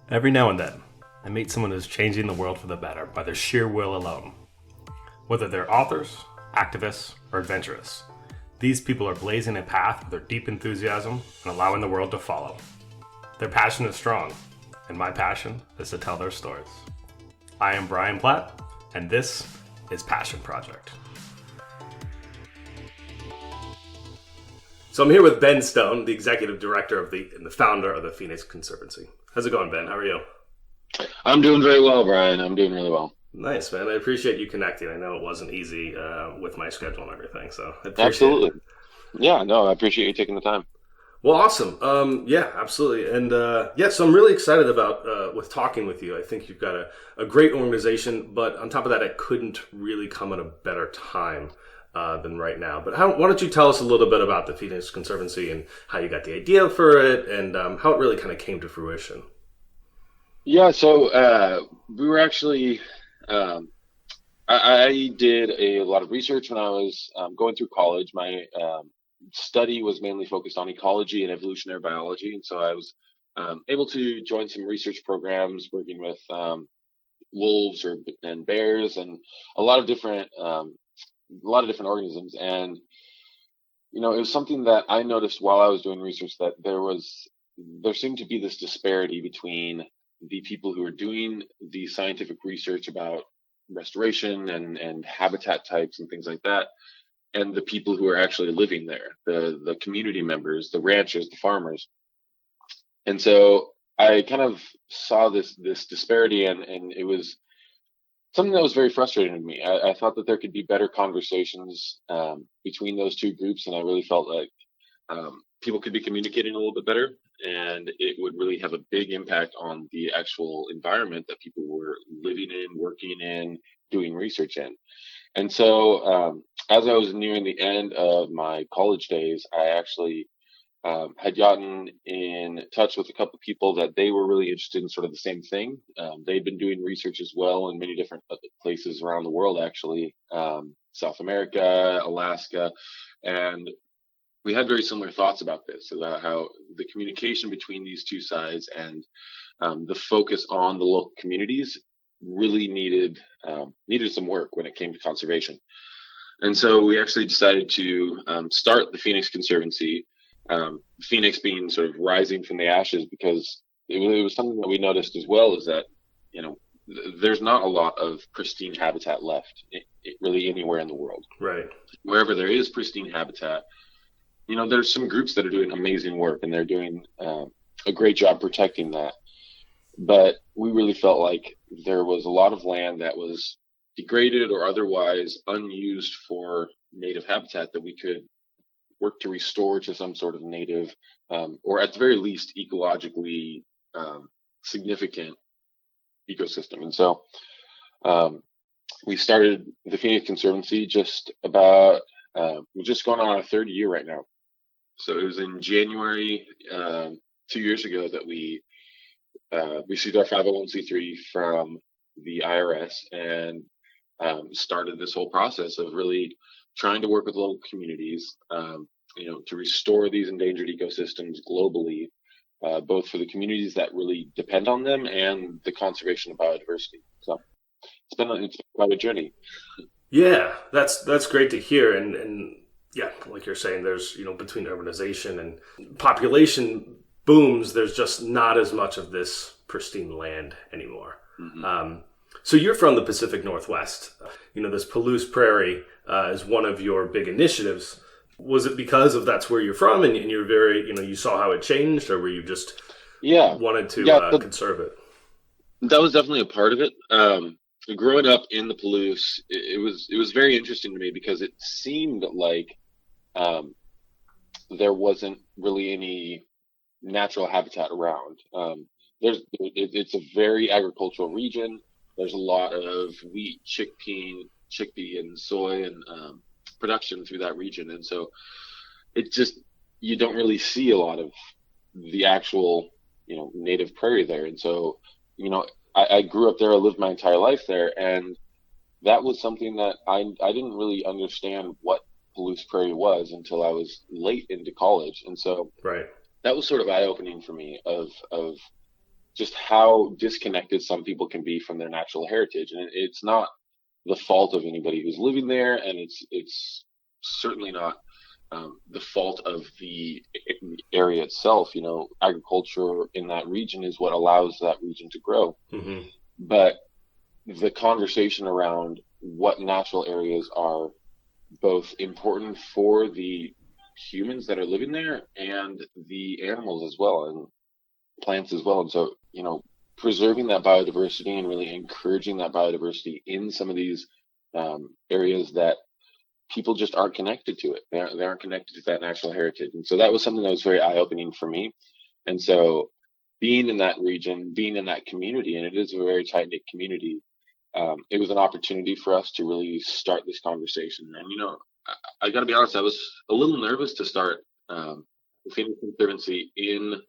Every now and then, I meet someone who's changing the world for the better by their sheer will alone. Whether they're authors, activists, or adventurous, these people are blazing a path with their deep enthusiasm and allowing the world to follow. Their passion is strong, and my passion is to tell their stories. I am Brian Platt, and this is Passion Project. So I'm here with Ben Stone, the executive director and the founder of the Phoenix Conservancy. How's it going, Ben? How are you? I'm doing very well, Brian. I'm doing really well. Nice, man. I appreciate you connecting. I know it wasn't easy with my schedule and everything, so I appreciate Absolutely. it. Yeah, no, I appreciate you taking the time. Well, awesome. Yeah, absolutely. And so I'm really excited about with talking with you. I think you've got a great organization, but on top of that, it couldn't really come at a better time than right now. But why don't you tell us a little bit about the Phoenix Conservancy and how you got the idea for it and how it really kind of came to fruition? Yeah, so we were actually, I did a lot of research when I was going through college. My study was mainly focused on ecology and evolutionary biology, and so I was able to join some research programs working with wolves and bears and a lot of different organisms. And it was something that I noticed while I was doing research, that there seemed to be this disparity between the people who are doing the scientific research about restoration and habitat types and things like that, and the people who are actually living there, the community members, the ranchers, the farmers. And so I kind of saw this disparity, and it was something that was very frustrating to me. I thought that there could be better conversations between those two groups, and I really felt like people could be communicating a little bit better, and it would really have a big impact on the actual environment that people were living in, working in, doing research in. And so as I was nearing the end of my college days, I actually had gotten in touch with a couple of people that they were really interested in sort of the same thing. They'd been doing research as well in many different places around the world, actually, South America, Alaska, and we had very similar thoughts about this, about how the communication between these two sides and the focus on the local communities really needed some work when it came to conservation. And so we actually decided to start the Phoenix Conservancy, Phoenix being sort of rising from the ashes, because it was something that we noticed as well, is that there's not a lot of pristine habitat left really anywhere in the world. Right. Wherever there is pristine habitat, there's some groups that are doing amazing work, and they're doing a great job protecting that. But we really felt like there was a lot of land that was degraded or otherwise unused for native habitat that we could work to restore to some sort of native, or at the very least, ecologically significant ecosystem. And so we started the Phoenix Conservancy we're just going on our third year right now. So it was in January 2 years ago that we received our 501c3 from the IRS and started this whole process of really trying to work with local communities, to restore these endangered ecosystems globally, both for the communities that really depend on them and the conservation of biodiversity. So it's been quite a journey. Yeah, that's great to hear. And yeah, like you're saying, there's, between urbanization and population booms, there's just not as much of this pristine land anymore. Mm-hmm. So you're from the Pacific Northwest. This Palouse Prairie is one of your big initiatives. Was it because of that's where you're from and you're very, you saw how it changed, or were you just wanted to conserve it? That was definitely a part of it. Growing up in the Palouse, it was very interesting to me because it seemed like there wasn't really any natural habitat around. It's a very agricultural region. There's a lot of wheat, chickpea, and soy and production through that region, and so you don't really see a lot of the actual native prairie there. And so I grew up there. I lived my entire life there, and that was something that I didn't really understand what Palouse Prairie was until I was late into college. And so right. that was sort of eye-opening for me of just how disconnected some people can be from their natural heritage. And it's not the fault of anybody who's living there, and it's certainly not the fault of the area itself. Agriculture in that region is what allows that region to grow. Mm-hmm. But the conversation around what natural areas are both important for the humans that are living there and the animals as well, and plants as well. And so, preserving that biodiversity and really encouraging that biodiversity in some of these areas that people just aren't connected to it. They aren't connected to that natural heritage. And so that was something that was very eye-opening for me. And so being in that region, being in that community, and it is a very tight-knit community, it was an opportunity for us to really start this conversation. And, I got to be honest, I was a little nervous to start the Phoenix Conservancy in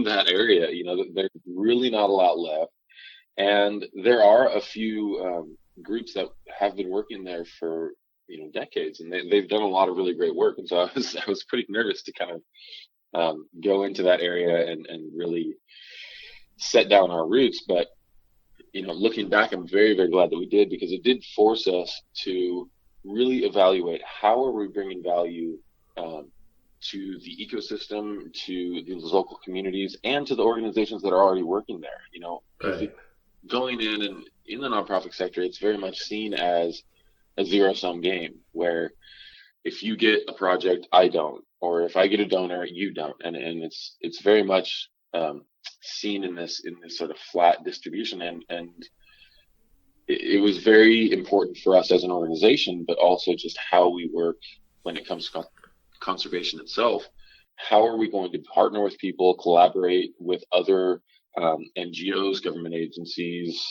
that area. There's really not a lot left. And there are a few groups that have been working there for, decades, and they've done a lot of really great work. And so I was pretty nervous to kind of go into that area and really set down our roots. But, looking back, I'm very, very glad that we did, because it did force us to really evaluate how are we bringing value to the ecosystem, to these local communities, and to the organizations that are already working there. Right. Going in and in the nonprofit sector, it's very much seen as a zero-sum game, where if you get a project, I don't, or if I get a donor, you don't, and it's very much seen in this sort of flat distribution, and it was very important for us as an organization, but also just how we work when it comes to conservation itself. How are we going to partner with people, collaborate with other NGOs, government agencies,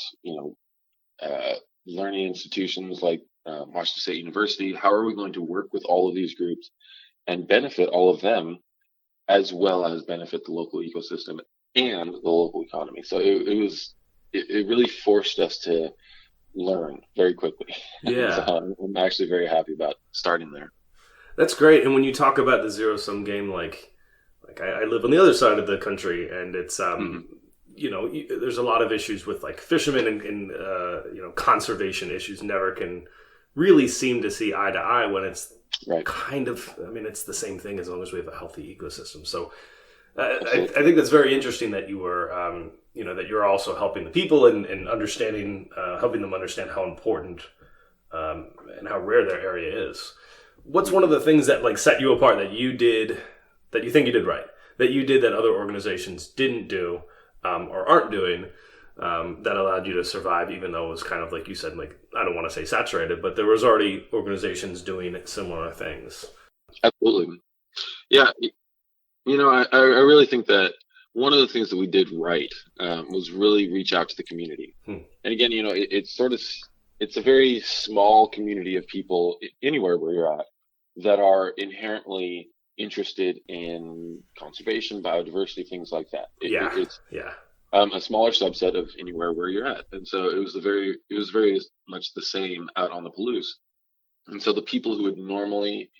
learning institutions like Washington State University? How are we going to work with all of these groups and benefit all of them, as well as benefit the local ecosystem and the local economy? So it really forced us to learn very quickly. Yeah. So I'm actually very happy about starting there. That's great. And when you talk about the zero-sum game, like I live on the other side of the country, and it's there's a lot of issues with like fishermen and conservation issues never can really seem to see eye to eye, when it's right. kind of, it's the same thing as long as we have a healthy ecosystem. So I think that's very interesting that you were that you're also helping the people and understanding, helping them understand how important and how rare their area is. What's one of the things that like set you apart that you did, that you think you did right, that you did that other organizations didn't do or aren't doing, that allowed you to survive, even though it was kind of like you said, like, I don't want to say saturated, but there was already organizations doing similar things? Absolutely. Yeah. I really think that one of the things that we did right was really reach out to the community. And again, it's a very small community of people anywhere where you're at that are inherently interested in conservation, biodiversity, things like that. It's a smaller subset of anywhere where you're at. And so it was very much the same out on the Palouse. And so the people who would normally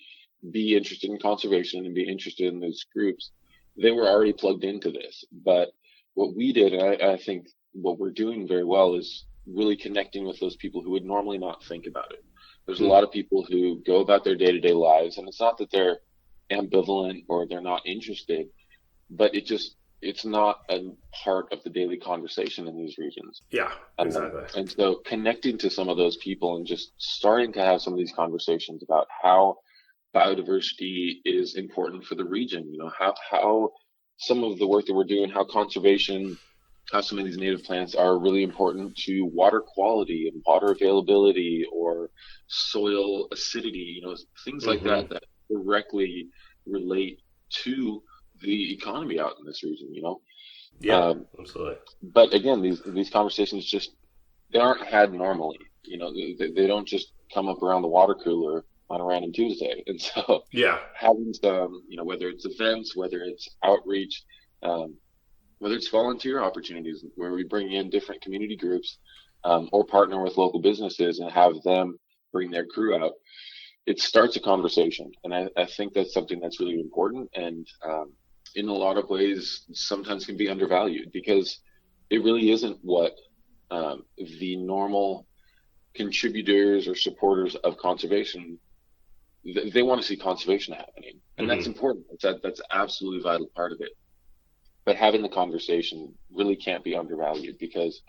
be interested in conservation and be interested in those groups, they were already plugged into this. But what we did, and I think what we're doing very well, is really connecting with those people who would normally not think about it. There's a lot of people who go about their day-to-day lives, and it's not that they're ambivalent or they're not interested, but it's not a part of the daily conversation in these regions. Yeah, exactly. And so connecting to some of those people and just starting to have some of these conversations about how biodiversity is important for the region, how some of the work that we're doing, how conservation, how some of these native plants are really important to water quality and water availability or soil acidity, things like that directly relate to the economy out in this region, Yeah, absolutely. But again, these conversations they aren't had normally. They don't just come up around the water cooler on a random Tuesday. And so having some, whether it's events, whether it's outreach, whether it's volunteer opportunities where we bring in different community groups or partner with local businesses and have them bring their crew out, it starts a conversation. And I think that's something that's really important, and in a lot of ways sometimes can be undervalued, because it really isn't what the normal contributors or supporters of conservation, they want to see conservation happening, and that's important. That's absolutely a vital part of it. But having the conversation really can't be undervalued, because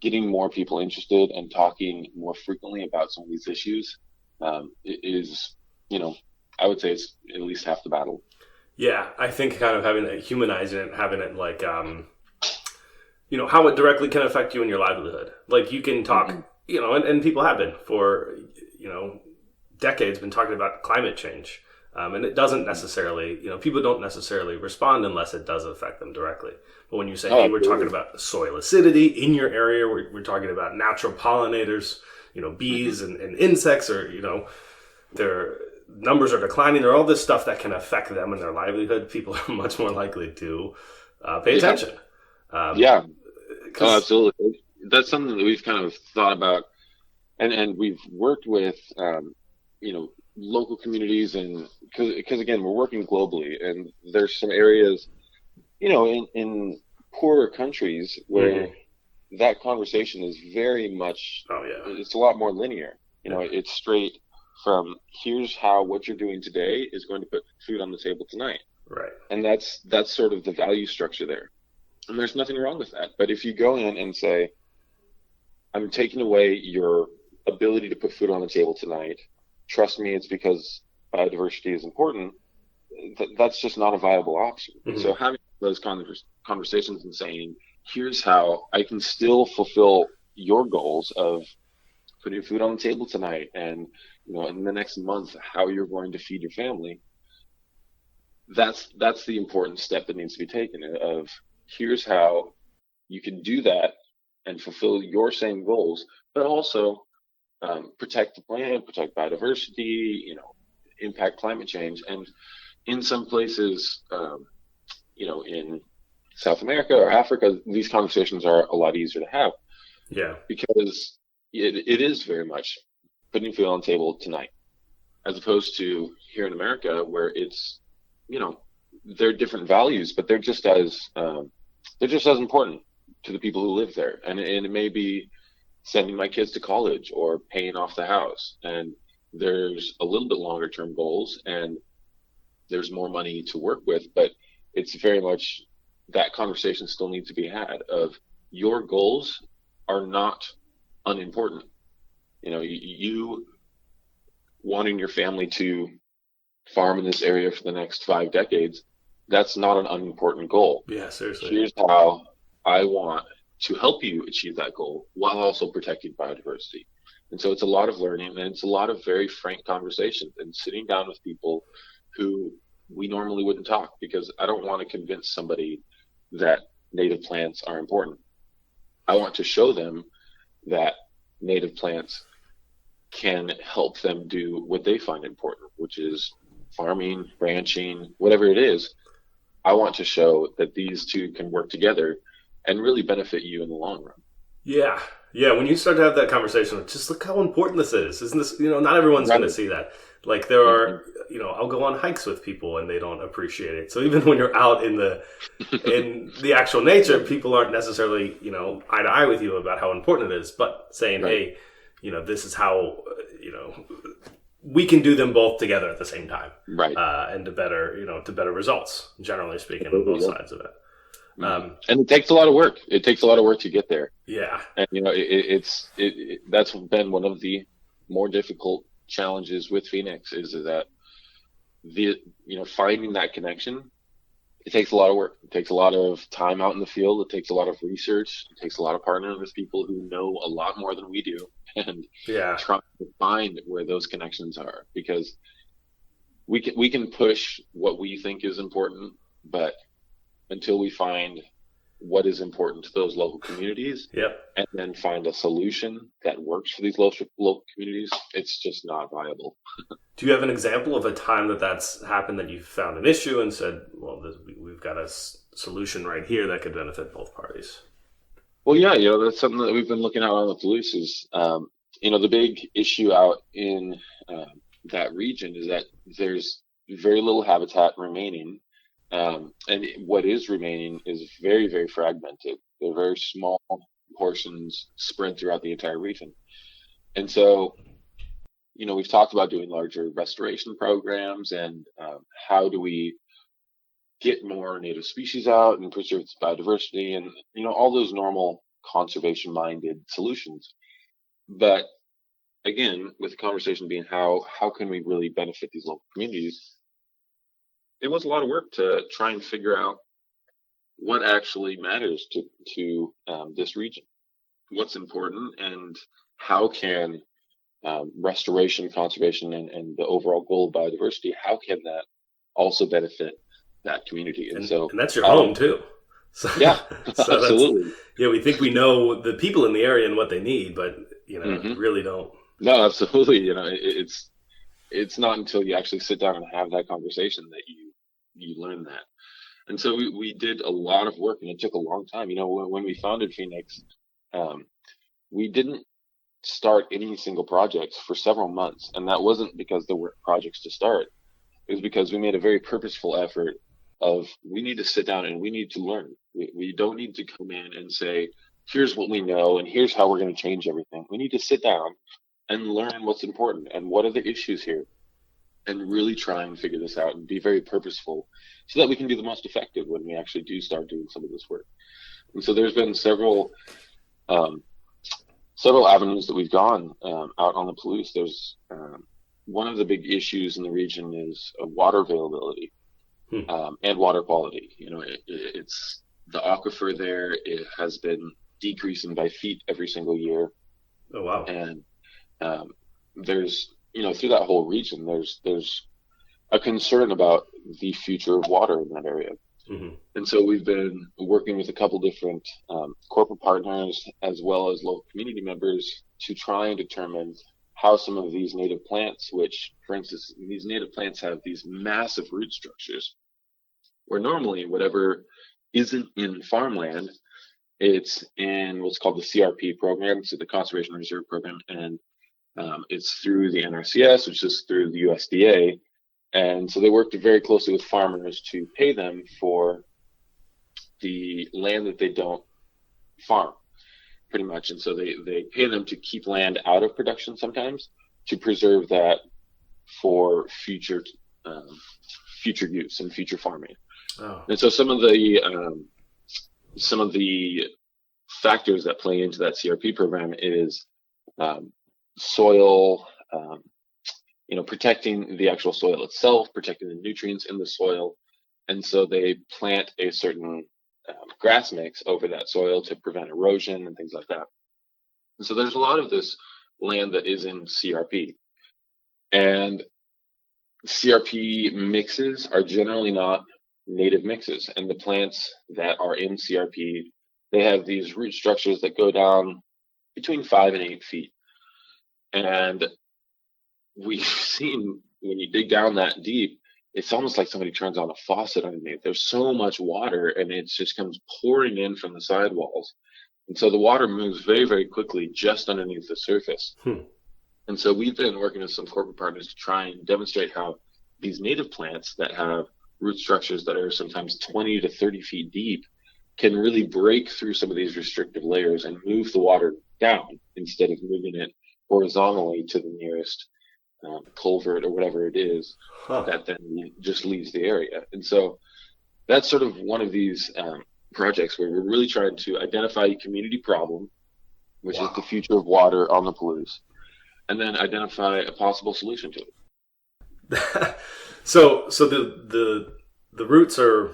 getting more people interested and talking more frequently about some of these issues is, I would say it's at least half the battle. Yeah, I think kind of having it, humanizing it, having it like, how it directly can affect you in your livelihood. Like you can talk, and people have been for, decades been talking about climate change. And it doesn't necessarily, people don't necessarily respond unless it does affect them directly. But when you say, hey, we're talking about soil acidity in your area, we're talking about natural pollinators, bees and insects, or, their numbers are declining, or all this stuff that can affect them and their livelihood, people are much more likely to pay attention. Absolutely. That's something that we've kind of thought about, and we've worked with, local communities, and because again, we're working globally, and there's some areas, in poorer countries where that conversation is very much, it's a lot more linear. It's straight from, here's how what you're doing today is going to put food on the table tonight. Right. And that's sort of the value structure there. And there's nothing wrong with that. But if you go in and say, I'm taking away your ability to put food on the table tonight, trust me, it's because biodiversity is important, that's just not a viable option. So having those conversations and saying, here's how I can still fulfill your goals of putting food on the table tonight, and in the next month, how you're going to feed your family, that's the important step that needs to be taken, of here's how you can do that and fulfill your same goals, but also protect the planet, protect biodiversity, impact climate change. And in some places, in South America or Africa, these conversations are a lot easier to have. Yeah. Because it is very much putting food on the table tonight, as opposed to here in America, where it's, they're different values, but they're just as important to the people who live there. And it may be sending my kids to college or paying off the house. And there's a little bit longer term goals, and there's more money to work with, but it's very much that conversation still needs to be had, of your goals are not unimportant. You wanting your family to farm in this area for the next 5 decades, that's not an unimportant goal. Yeah, seriously. Here's how I want to help you achieve that goal while also protecting biodiversity. And so it's a lot of learning, and it's a lot of very frank conversations and sitting down with people who we normally wouldn't talk, because I don't want to convince somebody that native plants are important. I want to show them that native plants can help them do what they find important, which is farming, ranching, whatever it is. I want to show that these two can work together and really benefit you in the long run. Yeah. When you start to have that conversation, just look how important this is. Isn't this, not everyone's going to see that. Like there are, I'll go on hikes with people and they don't appreciate it. So even when you're out in the actual nature, people aren't necessarily, eye to eye with you about how important it is, but saying, hey, this is how, we can do them both together at the same time. Right. And to better results, generally speaking, on both sides of it. And it takes a lot of work. It takes a lot of work to get there. Yeah. And, that's been one of the more difficult challenges with Phoenix, is that finding that connection, it takes a lot of work. It takes a lot of time out in the field. It takes a lot of research. It takes a lot of partnering with people who know a lot more than we do, and trying to find where those connections are, because we can push what we think is important, but until we find what is important to those local communities, and then find a solution that works for these local communities, it's just not viable. Do you have an example of a time that's happened, that you found an issue and said, well, we've got a solution right here that could benefit both parties? Well, yeah, that's something that we've been looking at on the Palouse is, the big issue out in that region is that there's very little habitat remaining, And what is remaining is very, very fragmented. They're very small portions spread throughout the entire region. And so, we've talked about doing larger restoration programs and how do we get more native species out and preserve its biodiversity and, all those normal conservation minded solutions. But again, with the conversation being how can we really benefit these local communities? It was a lot of work to try and figure out what actually matters to this region, what's important, and how can restoration, conservation, and the overall goal of biodiversity, how can that also benefit that community? And that's your home too. So, yeah, so absolutely. We think we know the people in the area and what they need, but really don't. No, absolutely. It's not until you actually sit down and have that conversation that you learn that. And so we did a lot of work, and it took a long time. When we founded Phoenix, we didn't start any single projects for several months, and that wasn't because there weren't projects to start. It was because we made a very purposeful effort of we need to sit down and we need to learn. We don't need to come in and say, here's what we know and here's how we're going to change everything. We need to sit down and learn what's important and what are the issues here, and really try and figure this out and be very purposeful so that we can be the most effective when we actually do start doing some of this work. And so there's been several avenues that we've gone out on the Palouse. There's one of the big issues in the region is water availability and water quality. It's the aquifer there. It has been decreasing by feet every single year. Oh wow! And there's through that whole region, there's a concern about the future of water in that area. Mm-hmm. And so we've been working with a couple different corporate partners as well as local community members to try and determine how some of these native plants, which, for instance, these native plants have these massive root structures, where normally whatever isn't in farmland, it's in what's called the CRP program, so the Conservation Reserve Program, and it's through the NRCS, which is through the USDA. And so they worked very closely with farmers to pay them for the land that they don't farm, pretty much. And so they pay them to keep land out of production sometimes to preserve that for future use and future farming. Oh. And so some of the factors that play into that CRP program is soil, protecting the actual soil itself, protecting the nutrients in the soil. And so they plant a certain grass mix over that soil to prevent erosion and things like that. And so there's a lot of this land that is in CRP. And CRP mixes are generally not native mixes. And the plants that are in CRP, they have these root structures that go down between 5 and 8 feet. And we've seen when you dig down that deep, it's almost like somebody turns on a faucet underneath. There's so much water and it just comes pouring in from the sidewalls. And so the water moves very, very quickly just underneath the surface. And so we've been working with some corporate partners to try and demonstrate how these native plants that have root structures that are sometimes 20 to 30 feet deep can really break through some of these restrictive layers and move the water down instead of moving it horizontally to the nearest culvert or whatever it is that then just leaves the area. And so that's sort of one of these projects where we're really trying to identify a community problem, which is the future of water on the Palouse, and then identify a possible solution to it. So the roots are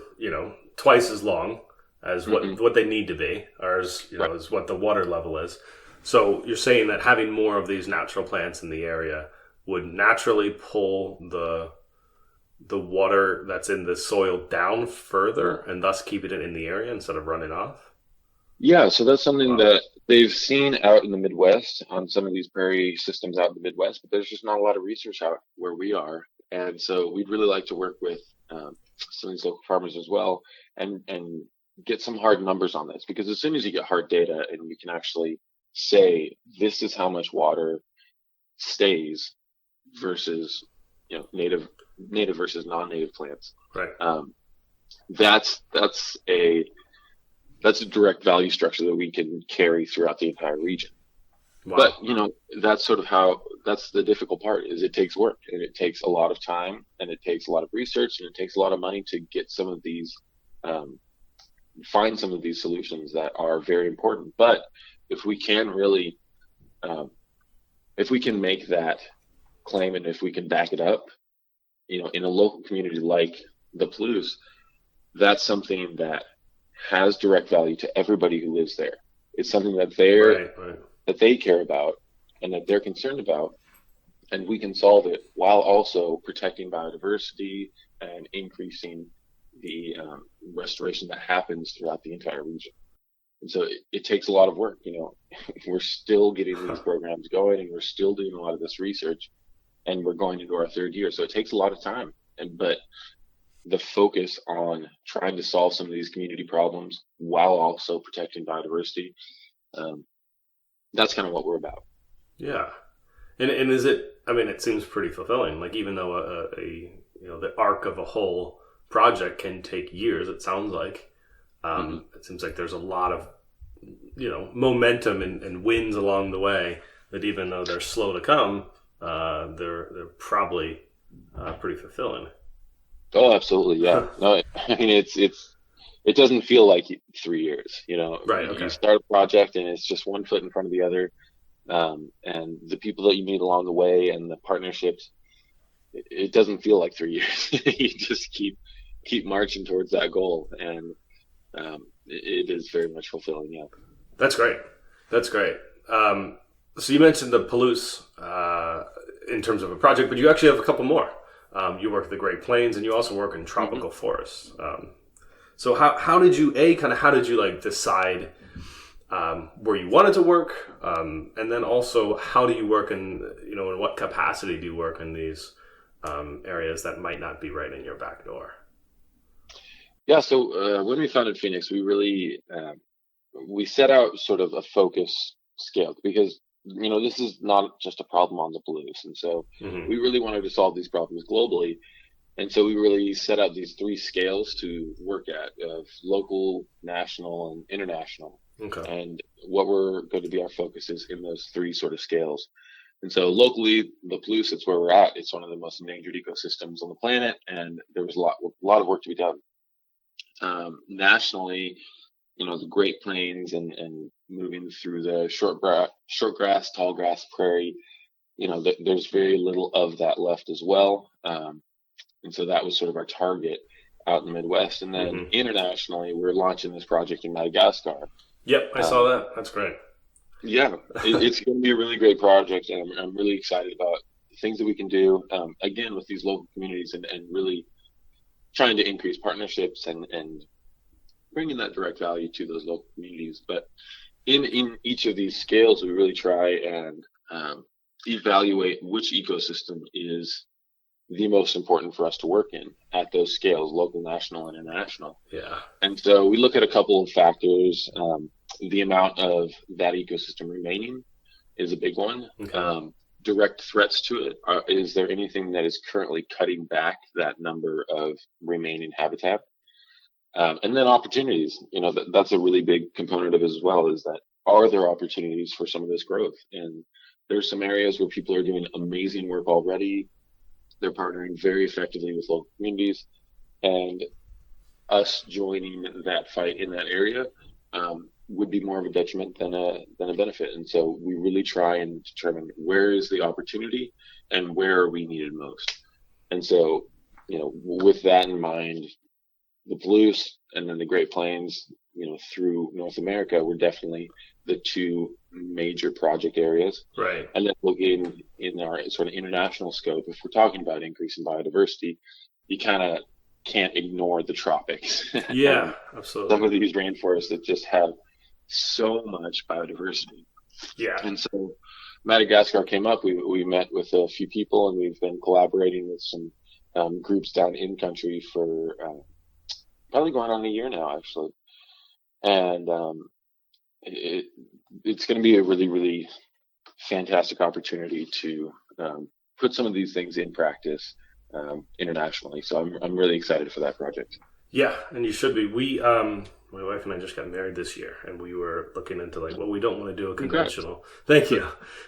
twice as long as what they need to be, or as as what the water level is. So you're saying that having more of these natural plants in the area would naturally pull the water that's in the soil down further and thus keeping it in the area instead of running off? Yeah, so that's something that they've seen out in the Midwest on some of these prairie systems out in the Midwest, but there's just not a lot of research out where we are. And so we'd really like to work with some of these local farmers as well and get some hard numbers on this, because as soon as you get hard data and you can actually say this is how much water stays versus native versus non-native plants, right? that's a direct value structure that we can carry throughout the entire region. Wow. But that's sort of that's the difficult part, is it takes work, and it takes a lot of time, and it takes a lot of research, and it takes a lot of money to get some of these find some of these solutions that are very important. But if we can really if we can make that claim, and if we can back it up, in a local community like the Palouse, that's something that has direct value to everybody who lives there. It's something that that they care about and that they're concerned about, and we can solve it while also protecting biodiversity and increasing the restoration that happens throughout the entire region. And so it takes a lot of work. We're still getting these programs going, and we're still doing a lot of this research, and we're going into our third year. So it takes a lot of time. But the focus on trying to solve some of these community problems while also protecting biodiversity, that's kind of what we're about. Yeah. And is it, I mean, it seems pretty fulfilling. Like, even though the arc of a whole project can take years, it sounds like, it seems like there's a lot of, momentum and wins along the way, that even though they're slow to come, they're probably pretty fulfilling. Oh, absolutely. Yeah. No, I mean, it doesn't feel like 3 years, Right. Okay. You start a project and it's just one foot in front of the other. And the people that you meet along the way and the partnerships, it doesn't feel like 3 years. You just keep marching towards that goal. And, it is very much fulfilling. Yeah. That's great. So you mentioned the Palouse, in terms of a project, but you actually have a couple more. You work in the Great Plains, and you also work in tropical forests. So how did you decide where you wanted to work, and then also how do you work in what capacity do you work in these areas that might not be right in your back door? Yeah. So when we founded Phoenix, we really we set out sort of a focus scale, because this is not just a problem on the Palouse, and so we really wanted to solve these problems globally. And so we really set out these 3 scales to work at, of local, national, and international. Okay. And what we're going to be our focus is in those 3 sort of scales. And so locally, the Palouse, it's where we're at. It's one of the most endangered ecosystems on the planet, and there was a lot of work to be done. Nationally, the Great Plains and moving through the short grass, tall grass prairie, there's very little of that left as well. And so that was sort of our target out in the Midwest. And then internationally, we're launching this project in Madagascar. Yep, I saw that. That's great. Yeah, it's going to be a really great project, and I'm really excited about the things that we can do, again, with these local communities, and really trying to increase partnerships and bringing that direct value to those local communities. But in each of these scales, we really try and evaluate which ecosystem is the most important for us to work in at those scales, local, national, and international. Yeah. And so we look at a couple of factors. The amount of that ecosystem remaining is a big one. Okay. Direct threats to it. Is there anything that is currently cutting back that number of remaining habitat? And then opportunities. That's a really big component of it as well, is that, are there opportunities for some of this growth? And there's some areas where people are doing amazing work already. They're partnering very effectively with local communities, and us joining that fight in that area would be more of a detriment than a benefit. And so we really try and determine where is the opportunity and where are we needed most. And so, with that in mind, the Palouse and then the Great Plains, through North America, were definitely the 2 major project areas. Right. And then looking in our sort of international scope, if we're talking about increasing biodiversity, you kind of can't ignore the tropics. Yeah, absolutely. Some of these rainforests that just have so much biodiversity. Yeah. And so Madagascar came up. We met with a few people, and we've been collaborating with some groups down in country for probably going on a year now, actually. And it's going to be a really, really fantastic opportunity to put some of these things in practice internationally. So I'm really excited for that project. Yeah, and you should be. My wife and I just got married this year, and we were looking into like, well, we don't want to do a Congrats. conventional. Thank you.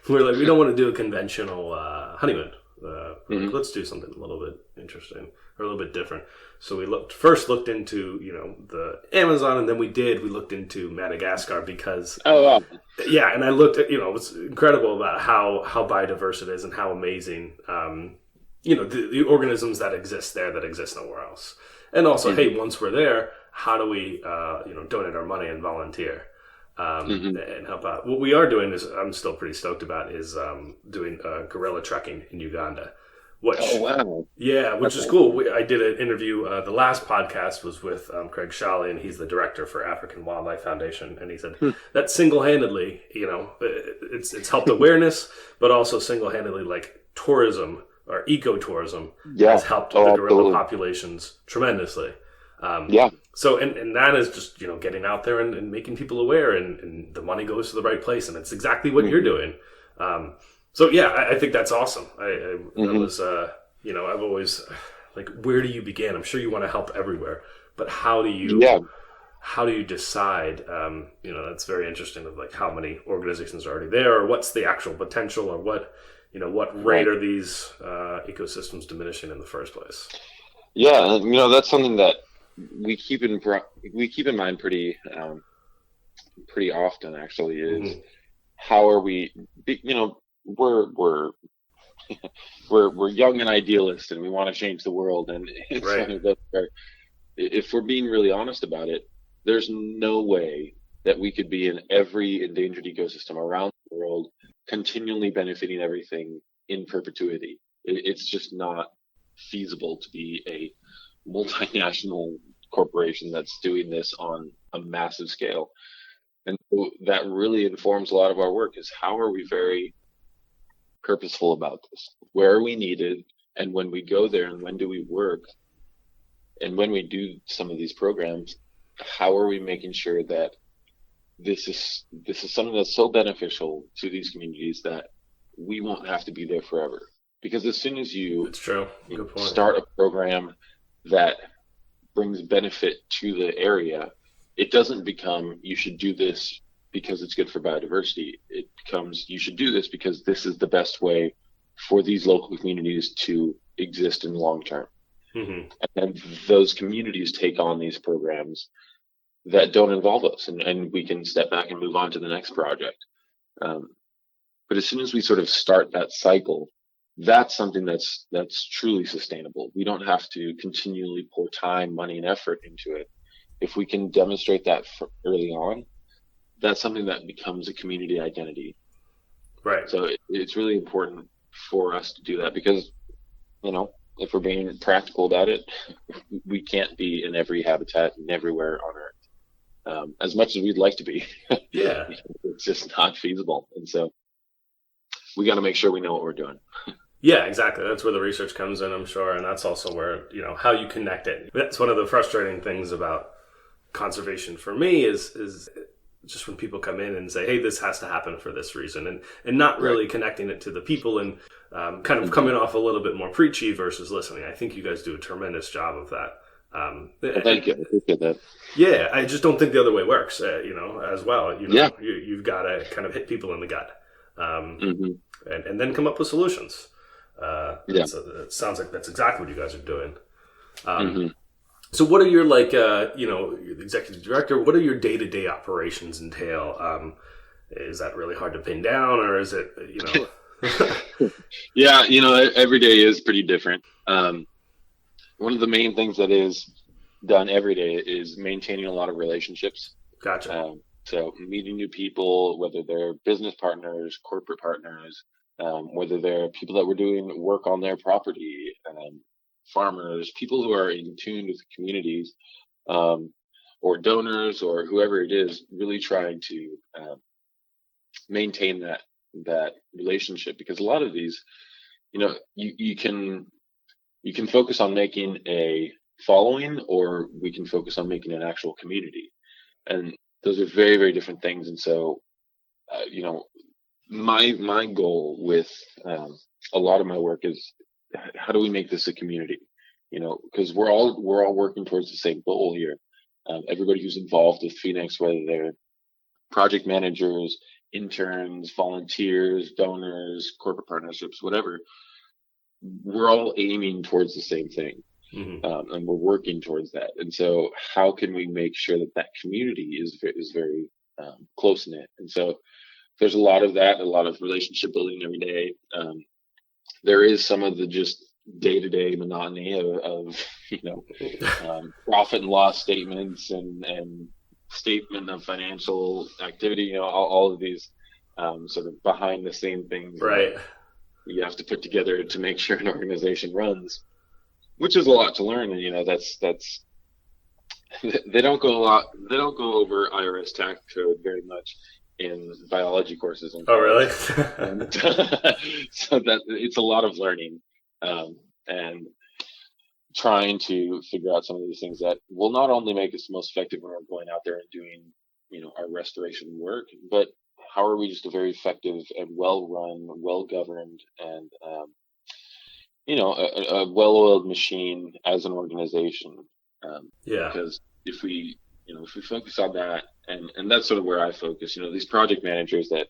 We're like, we don't want to do a conventional honeymoon. We're like, Hmm. let's do something a little bit interesting or a little bit different. So we looked into the Amazon, and then we looked into Madagascar because Oh, wow. yeah, and I looked at it's incredible about how biodiverse it is and how amazing the organisms that exist there that exist nowhere else. And also, Hmm. hey, once we're there, how do we, donate our money and volunteer Hmm. and help out? What we are doing is, I'm still pretty stoked about, is doing gorilla trekking in Uganda, Oh, which, wow. yeah, which That's is awesome. cool. I did an interview. The last podcast was with Craig Shalley, and he's the director for African Wildlife Foundation. And he said Hmm. that single-handedly, it's helped awareness, but also single-handedly, like tourism or ecotourism Yeah. has helped the Oh, gorilla absolutely. populations tremendously. Um, Yeah. so, and that is just, getting out there and making people aware, and the money goes to the right place. And it's exactly what you're Hmm. doing. So yeah, I think that's awesome. That Hmm. was, I've always like, where do you begin? I'm sure you want to help everywhere, but Yeah. how do you decide? That's very interesting of like how many organizations are already there, or what's the actual potential, or what rate Right. are these ecosystems diminishing in the first place? Yeah. And, that's something that we keep in mind pretty often, actually, is Hmm. how are we, we're we're young and idealist, and we want to change the world, and it's Right. one of those where, if we're being really honest about it, there's no way that we could be in every endangered ecosystem around the world, continually benefiting everything in perpetuity. It's just not feasible to be a multinational corporation that's doing this on a massive scale. And so that really informs a lot of our work, is how are we very purposeful about this? Where are we needed? And when we go there, and when do we work? And when we do some of these programs, how are we making sure that this is something that's so beneficial to these communities that we won't have to be there forever? Because as soon as It's true. Good point. start a program that brings benefit to the area, it doesn't become, you should do this because it's good for biodiversity. It becomes, you should do this because this is the best way for these local communities to exist in the long term. Hmm. And those communities take on these programs that don't involve us, and we can step back and move on to the next project. Um, but as soon as we sort of start that cycle, that's something that's truly sustainable. We don't have to continually pour time, money, and effort into it. If we can demonstrate that early on, that's something that becomes a community identity. Right. So it's really important for us to do that, because, if we're being practical about it, we can't be in every habitat and everywhere on Earth. As much as we'd like to be, Yeah. it's just not feasible. And so we got to make sure we know what we're doing. Yeah, exactly. That's where the research comes in, I'm sure, and that's also where how you connect it. That's one of the frustrating things about conservation for me is just when people come in and say, "Hey, this has to happen for this reason," and not Right. really connecting it to the people, and kind of Hmm. coming off a little bit more preachy versus listening. I think you guys do a tremendous job of that. Well, thank you. I appreciate that. Yeah, I just don't think the other way works. As well. Yeah. You've got to kind of hit people in the gut, um, Hmm. and then come up with solutions. Yeah. It sounds like that's exactly what you guys are doing. Um, Hmm. so, what are your you're the executive director? What are your day to day operations entail? Is that really hard to pin down, or is it Yeah. Every day is pretty different. One of the main things that is done every day is maintaining a lot of relationships. Gotcha. So meeting new people, whether they're business partners, corporate partners, whether they're people that were doing work on their property, farmers, people who are in tune with the communities, um, or donors, or whoever it is, really trying to maintain that relationship. Because a lot of these, you can focus on making a following, or we can focus on making an actual community, and those are very, very different things. And so, you know, my goal with a lot of my work is, how do we make this a community? because we're all working towards the same goal here. Everybody who's involved with Phoenix, whether they're project managers, interns, volunteers, donors, corporate partnerships, whatever, we're all aiming towards the same thing. And we're working towards that. And so how can we make sure that community is very close knit? And so there's a lot of that, a lot of relationship building every day. There is some of the just day-to-day monotony of profit and loss statements and statement of financial activity, all of these sort of behind the scene things, right, you have to put together to make sure an organization runs, which is a lot to learn. And that's they don't go over IRS tax code very much in biology courses. Oh, really? So that it's a lot of learning and trying to figure out some of these things that will not only make us most effective when we're going out there and doing our restoration work, but how are we just a very effective and well-run, well-governed, and a well-oiled machine as an organization. Because if we focus on that, and that's sort of where I focus. These project managers that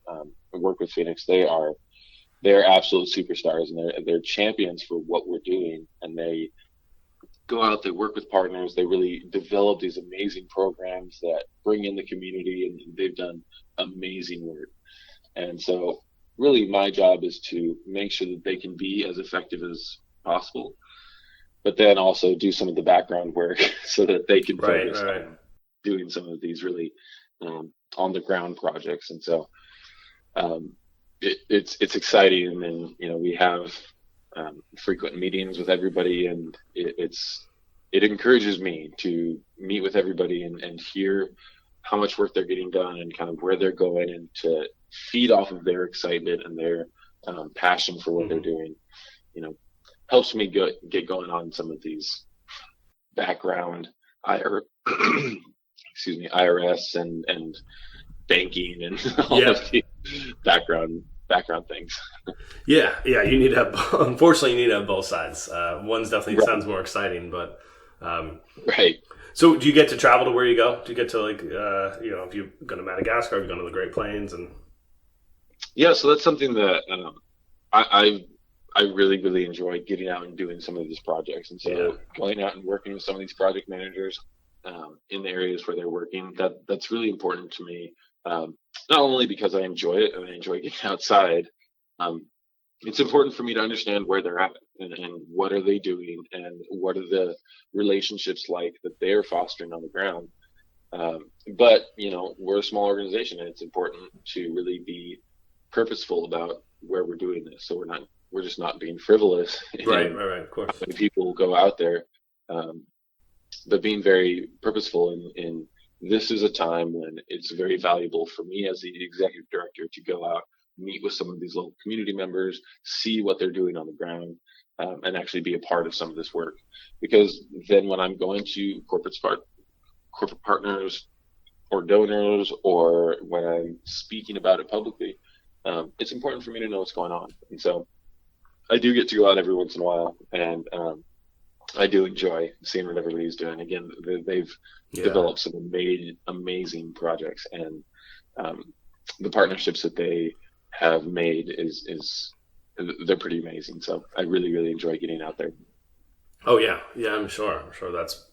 work with Phoenix, they're absolute superstars, and they're champions for what we're doing. And they go out, they work with partners, they really develop these amazing programs that bring in the community, and they've done amazing work. And so really my job is to make sure that they can be as effective as possible, but then also do some of the background work so that they can focus on doing some of these really on the ground projects. And so it's exciting. And then, we have frequent meetings with everybody, and it encourages me to meet with everybody and hear how much work they're getting done and kind of where they're going, and to feed off of their excitement and their passion for what they're doing. Helps me get going on some of these background IRS and banking and all of the background things. Yeah. You need to have, unfortunately, you need to have both sides. One's definitely sounds more exciting, but right. So do you get to travel to where you go? Do you get to if you go to Madagascar, you go to the Great Plains, and so that's something that I really, really enjoy getting out and doing some of these projects. And so going out and working with some of these project managers in the areas where they're working, that's really important to me. Not only because I enjoy it and I enjoy getting outside, it's important for me to understand where they're at and what are they doing and what are the relationships like that they're fostering on the ground. But, we're a small organization, and it's important to really be purposeful about where we're doing this. So we're just not being frivolous. Right, of course. How many people go out there, but being very purposeful in this is a time when it's very valuable for me as the executive director to go out, meet with some of these local community members, see what they're doing on the ground, and actually be a part of some of this work. Because then when I'm going to corporate partners or donors, or when I'm speaking about it publicly, it's important for me to know what's going on. And so I do get to go out every once in a while, and I do enjoy seeing what everybody's doing. Again, they've developed some amazing projects, and the partnerships that they have made they're pretty amazing. So I really, really enjoy getting out there. Oh yeah, I'm sure that's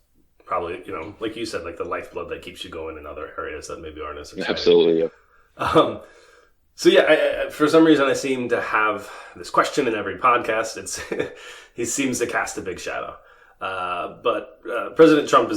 probably like you said, like the lifeblood that keeps you going in other areas that maybe aren't as exciting. Absolutely, yeah. So I, for some reason, I seem to have this question in every podcast. He seems to cast a big shadow. But President Trump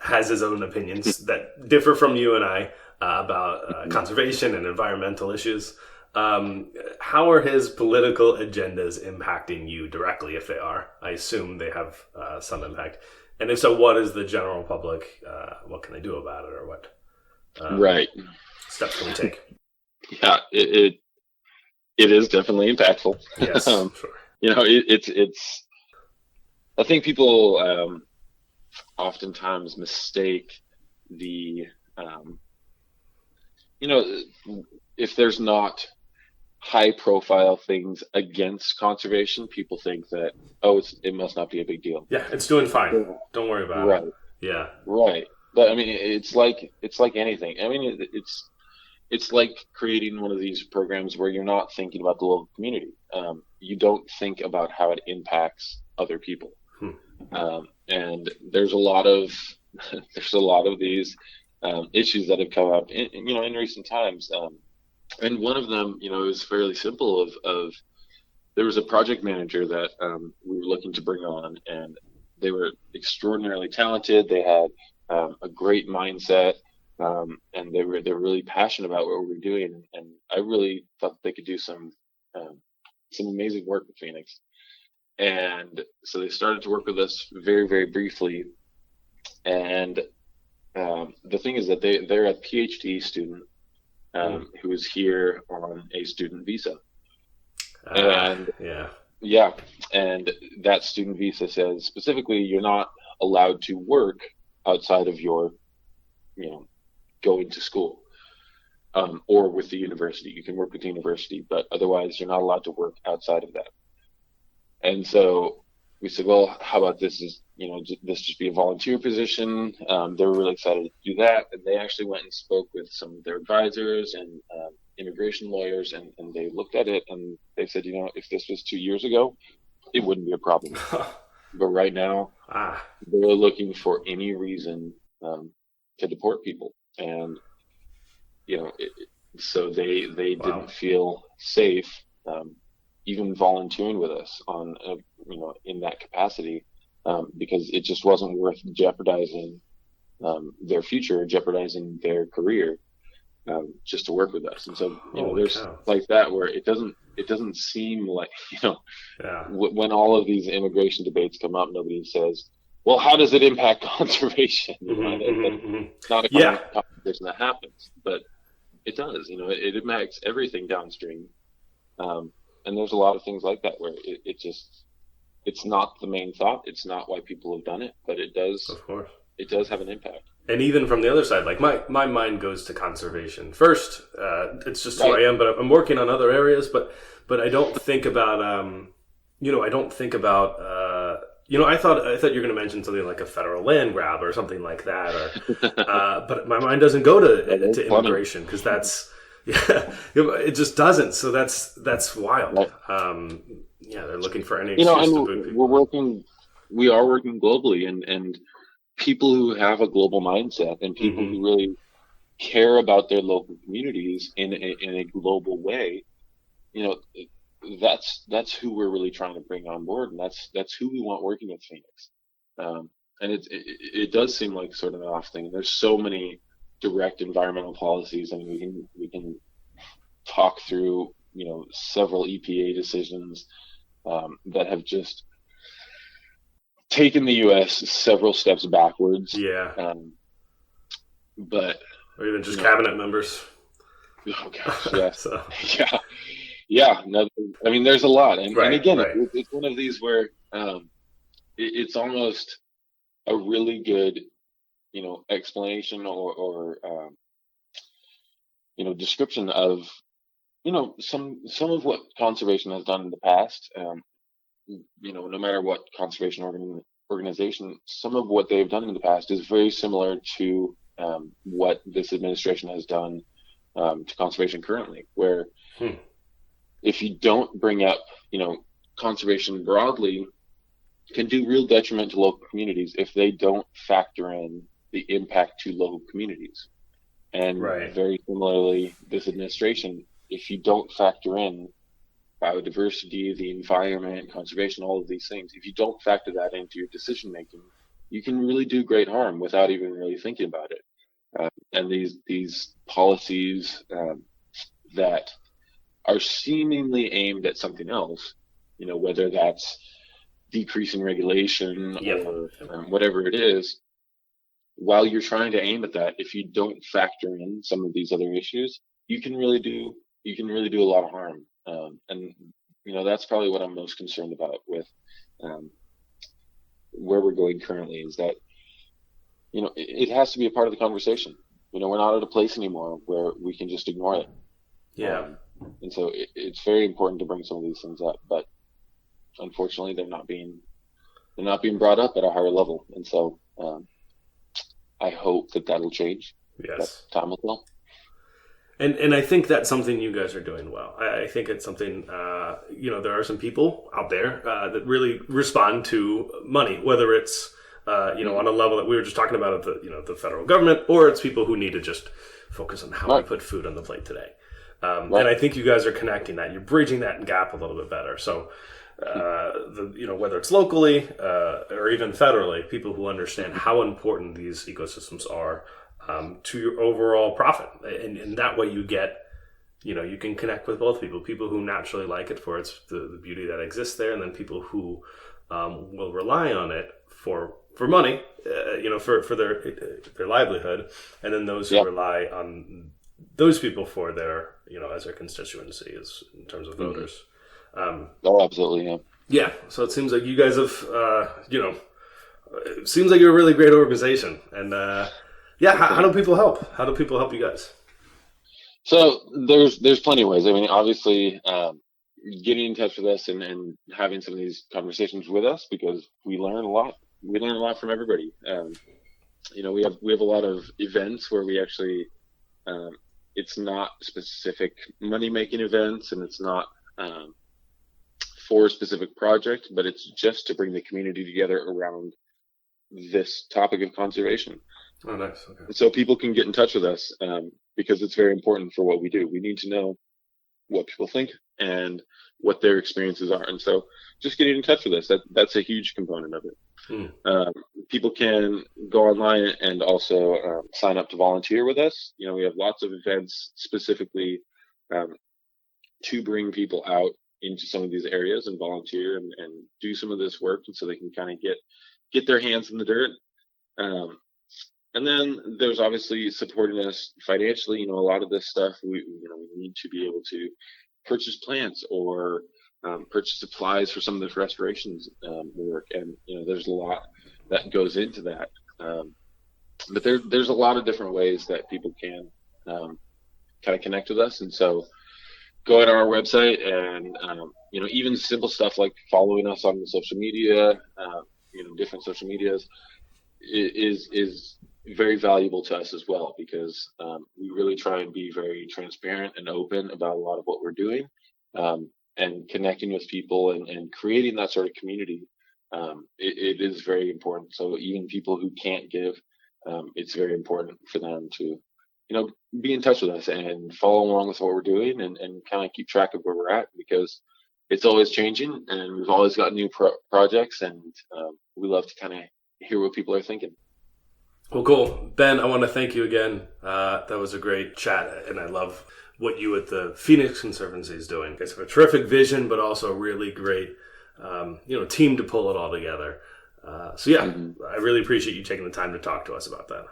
has his own opinions that differ from you and I about conservation and environmental issues. How are his political agendas impacting you directly, if they are? I assume they have some impact. And if so, what is the general public, what can they do about it, or what steps can we take? Yeah, it is definitely impactful. Yes, sure. It's. I think people oftentimes mistake the, if there's not high profile things against conservation, people think that, oh, it must not be a big deal. Yeah, it's doing fine. Yeah. Don't worry about it. Right, Yeah. right. But I mean, it's like anything. I mean, it's like creating one of these programs where you're not thinking about the local community. You don't think about how it impacts other people. And there's a lot of these issues that have come up in recent times. And one of them, is fairly simple. Of There was a project manager that we were looking to bring on, and they were extraordinarily talented. They had a great mindset, and they were really passionate about what we were doing. And I really thought they could do some amazing work with Phoenix. And so they started to work with us very, very briefly. And the thing is that they're a PhD student who is here on a student visa. And and that student visa says specifically you're not allowed to work outside of your, going to school, or with the university. You can work with the university, but otherwise you're not allowed to work outside of that. And so we said, well, how about this just be a volunteer position? They were really excited to do that. And they actually went and spoke with some of their advisors and immigration lawyers, and they looked at it and they said, if this was 2 years ago, it wouldn't be a problem. But right now, they're looking for any reason to deport people. And, so they didn't feel safe even volunteering with us on, in that capacity, because it just wasn't worth jeopardizing their future, jeopardizing their career, just to work with us. And so, there's like that where it doesn't seem like, when all of these immigration debates come up, nobody says, well, how does it impact conservation? It's not a conversation that happens, but it does. It impacts everything downstream. And there's a lot of things like that where it's not the main thought. It's not why people have done it, but it does. Of course, it does have an impact. And even from the other side, like my mind goes to conservation first. It's just who I am, but I'm working on other areas. But I don't think about I thought you were going to mention something like a federal land grab or something like that. Or but my mind doesn't go to immigration, because that's. Yeah, it just doesn't. So that's wild. Right. They're looking for any excuse to boot people. We are working globally, and people who have a global mindset and people who really care about their local communities in a global way, that's who we're really trying to bring on board, and that's who we want working at Phoenix. And it does seem like sort of an off thing. There's so many direct environmental policies, and we can talk through several EPA decisions that have just taken the U.S. several steps backwards. But or even just cabinet members. Oh gosh, yeah. No, I mean, there's a lot, and again, it's one of these where it's almost a really good explanation or description of some of what conservation has done in the past. No matter what conservation organization, some of what they've done in the past is very similar to what this administration has done to conservation currently, where if you don't bring up conservation broadly, can do real detriment to local communities if they don't factor in the impact to local communities. And very similarly, this administration, if you don't factor in biodiversity, the environment, conservation, all of these things, if you don't factor that into your decision making, you can really do great harm without even really thinking about it. And these policies that are seemingly aimed at something else, whether that's decreasing regulation or whatever it is, while you're trying to aim at that, if you don't factor in some of these other issues, you can really do a lot of harm. And that's probably what I'm most concerned about with where we're going currently, is that it has to be a part of the conversation. We're not at a place anymore where we can just ignore it. And so it's very important to bring some of these things up, but unfortunately they're not being brought up at a higher level. And so I hope that that'll change. Yes. But time will tell. And I think that's something you guys are doing well. I think it's something, there are some people out there that really respond to money, whether it's, on a level that we were just talking about at the federal government, or it's people who need to just focus on how to put food on the plate today. And I think you guys are connecting that. You're bridging that gap a little bit better. So, whether it's locally or even federally, people who understand how important these ecosystems are to your overall profit. And that way you get, you can connect with both people who naturally like it for its the beauty that exists there, and then people who will rely on it for money, for their livelihood, and then those who rely on those people for their, as their constituency in terms of voters. Absolutely, yeah. Yeah, so it seems like you guys have, it seems like you're a really great organization. And how do people help? How do people help you guys? So there's plenty of ways. I mean, obviously, getting in touch with us and having some of these conversations with us, because we learn a lot. We learn a lot from everybody. We have a lot of events where we actually, it's not specific money making events, and it's not for a specific project, but it's just to bring the community together around this topic of conservation. Oh, nice. Okay. So people can get in touch with us because it's very important for what we do. We need to know what people think and what their experiences are. And so just getting in touch with us, that's a huge component of it. People can go online and also sign up to volunteer with us. We have lots of events specifically to bring people out into some of these areas and volunteer and do some of this work, and so they can kind of get their hands in the dirt. And then there's obviously supporting us financially. A lot of this stuff we need to be able to purchase plants or purchase supplies for some of this restorations work, and there's a lot that goes into that. But there's a lot of different ways that people can kind of connect with us, and so go to our website and even simple stuff like following us on the social media, different social medias is very valuable to us as well, because we really try and be very transparent and open about a lot of what we're doing, and connecting with people and creating that sort of community. It is very important. So even people who can't give, it's very important for them to be in touch with us and follow along with what we're doing and kind of keep track of where we're at, because it's always changing and we've always got new projects, and we love to kind of hear what people are thinking. Well, cool. Ben, I want to thank you again. That was a great chat, and I love what you at the Phoenix Conservancy is doing. It's a terrific vision, but also a really great team to pull it all together. I really appreciate you taking the time to talk to us about that.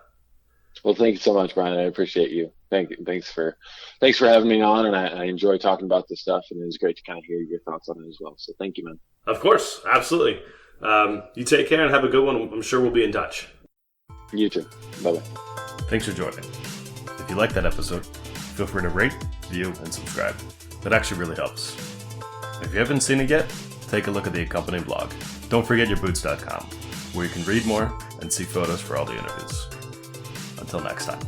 Well, thank you so much, Brian. I appreciate you. Thanks for having me on, and I enjoy talking about this stuff, and it was great to kind of hear your thoughts on it as well. So thank you, man. Of course, absolutely. You take care and have a good one. I'm sure we'll be in touch. You too. Bye-bye. Thanks for joining. If you liked that episode, feel free to rate, view, and subscribe. That actually really helps. If you haven't seen it yet, take a look at the accompanying blog. Don't forget yourboots.com, where you can read more and see photos for all the interviews. Until next time.